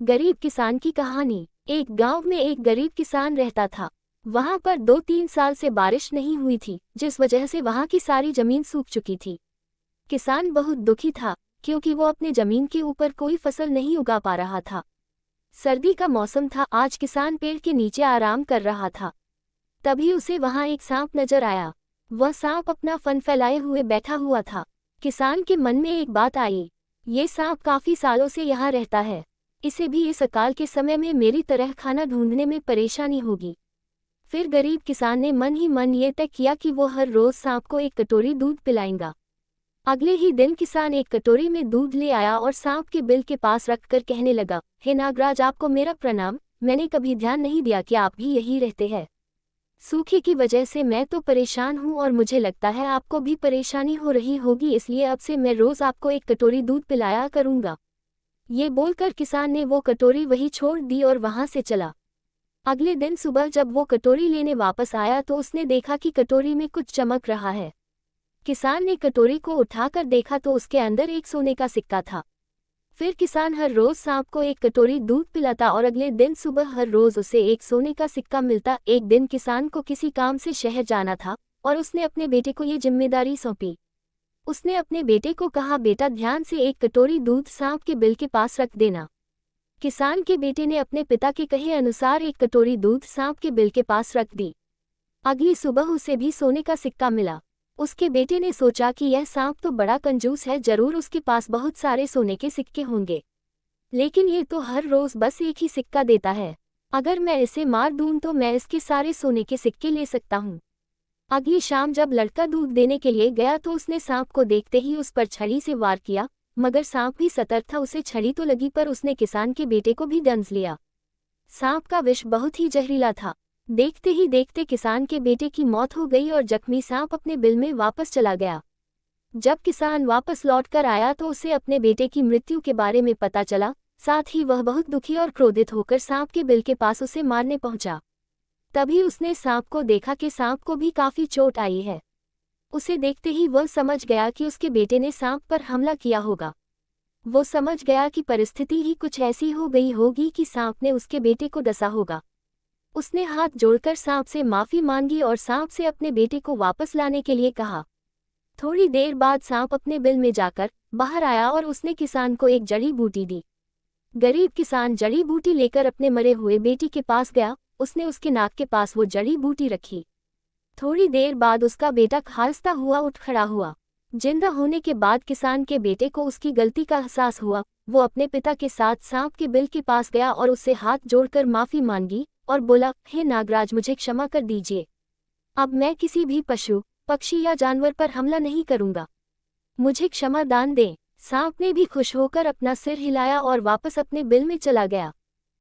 गरीब किसान की कहानी। एक गांव में एक गरीब किसान रहता था। वहां पर 2-3 साल से बारिश नहीं हुई थी, जिस वजह से वहां की सारी जमीन सूख चुकी थी। किसान बहुत दुखी था, क्योंकि वो अपने जमीन के ऊपर कोई फसल नहीं उगा पा रहा था। सर्दी का मौसम था। आज किसान पेड़ के नीचे आराम कर रहा था। तभी उसे वहां एक सांप नजर आया। वह सांप अपना फन फैलाए हुए बैठा हुआ था। किसान के मन में एक बात आई, ये सांप काफी सालों से यहाँ रहता है, इसे भी इस अकाल के समय में मेरी तरह खाना ढूंढने में परेशानी होगी। फिर गरीब किसान ने मन ही मन ये तय किया कि वो हर रोज सांप को एक कटोरी दूध पिलाएगा। अगले ही दिन किसान एक कटोरी में दूध ले आया और सांप के बिल के पास रखकर कहने लगा, हे नागराज, आपको मेरा प्रणाम। मैंने कभी ध्यान नहीं दिया कि आप भी यही रहते हैं। सूखे की वजह से मैं तो परेशान हूँ और मुझे लगता है आपको भी परेशानी हो रही होगी, इसलिए अब से मैं रोज आपको एक कटोरी दूध पिलाया करूँगा। ये बोलकर किसान ने वो कटोरी वहीं छोड़ दी और वहां से चला। अगले दिन सुबह जब वो कटोरी लेने वापस आया तो उसने देखा कि कटोरी में कुछ चमक रहा है। किसान ने कटोरी को उठाकर देखा तो उसके अंदर एक सोने का सिक्का था। फिर किसान हर रोज सांप को एक कटोरी दूध पिलाता और अगले दिन सुबह हर रोज उसे एक सोने का सिक्का मिलता। एक दिन किसान को किसी काम से शहर जाना था और उसने अपने बेटे को ये जिम्मेदारी सौंपी। उसने अपने बेटे को कहा, बेटा ध्यान से एक कटोरी दूध सांप के बिल के पास रख देना। किसान के बेटे ने अपने पिता के कहे अनुसार एक कटोरी दूध सांप के बिल के पास रख दी। अगली सुबह उसे भी सोने का सिक्का मिला। उसके बेटे ने सोचा कि यह सांप तो बड़ा कंजूस है, जरूर उसके पास बहुत सारे सोने के सिक्के होंगे, लेकिन ये तो हर रोज बस एक ही सिक्का देता है। अगर मैं इसे मार दूं तो मैं इसके सारे सोने के सिक्के ले सकता हूँ। अगली शाम जब लड़का दूध देने के लिए गया तो उसने सांप को देखते ही उस पर छड़ी से वार किया, मगर सांप भी सतर्क था। उसे छड़ी तो लगी पर उसने किसान के बेटे को भी डंस लिया। सांप का विष बहुत ही जहरीला था। देखते ही देखते किसान के बेटे की मौत हो गई और जख्मी सांप अपने बिल में वापस चला गया। जब किसान वापस लौटकर आया तो उसे अपने बेटे की मृत्यु के बारे में पता चला। साथ ही वह बहुत दुखी और क्रोधित होकर सांप के बिल के पास उसे मारने पहुंचा। तभी उसने सांप को देखा कि सांप को भी काफी चोट आई है। उसे देखते ही वह समझ गया कि उसके बेटे ने सांप पर हमला किया होगा। वो समझ गया कि परिस्थिति ही कुछ ऐसी हो गई होगी कि सांप ने उसके बेटे को डसा होगा। उसने हाथ जोड़कर सांप से माफी मांगी और सांप से अपने बेटे को वापस लाने के लिए कहा। थोड़ी देर बाद सांप अपने बिल में जाकर बाहर आया और उसने किसान को एक जड़ी बूटी दी। गरीब किसान जड़ी बूटी लेकर अपने मरे हुए बेटे के पास गया। उसने उसके नाक के पास वो जड़ी बूटी रखी। थोड़ी देर बाद उसका बेटा खांसता हुआ उठ खड़ा हुआ। जिंदा होने के बाद किसान के बेटे को उसकी गलती का एहसास हुआ। वो अपने पिता के साथ सांप के बिल के पास गया और उससे हाथ जोड़कर माफी मांगी और बोला, हे नागराज, मुझे क्षमा कर दीजिए। अब मैं किसी भी पशु, पक्षी या जानवर पर हमला नहीं करूंगा। मुझे क्षमा दान दें। सांप ने भी खुश होकर अपना सिर हिलाया और वापस अपने बिल में चला गया।